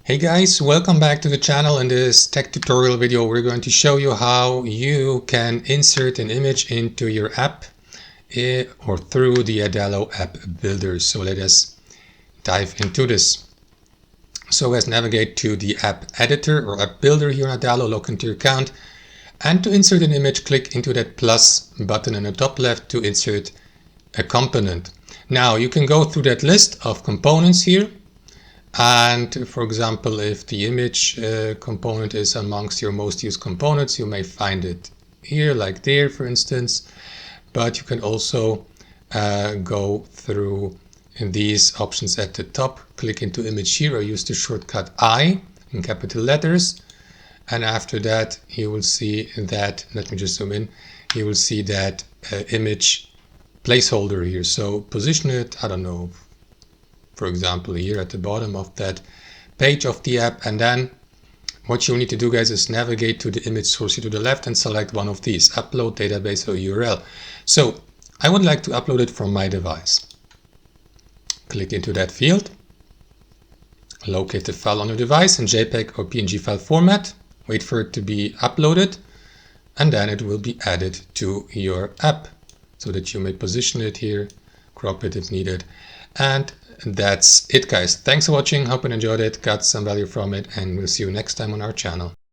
Hey guys, welcome back to the channel. In this tech tutorial video, we're going to show you how you can insert an image into your app or through the Adalo app builder. So let us dive into this. So let's navigate to the app editor or app builder here in Adalo, log into your account. And to insert an image, click into that plus button in the top left to insert a component. Now you can go through that list of components here. And for example, if the image component is amongst your most used components, you may find it here, like there, for instance. But you can also go through these options at the top, click into image here, or use the shortcut I in capital letters. And after that, you will see that, let me just zoom in, you will see that image placeholder here. So position it, I don't know, for example, here at the bottom of that page of the app. And then what you need to do, guys, is navigate to the image source here to the left and select one of these, upload database or URL. So I would like to upload it from my device. Click into that field, locate the file on your device in JPEG or PNG file format, wait for it to be uploaded, and then it will be added to your app so that you may position it here, crop it if needed. And that's it, guys. Thanks for watching. Hope you enjoyed it, got some value from it, and we'll see you next time on our channel.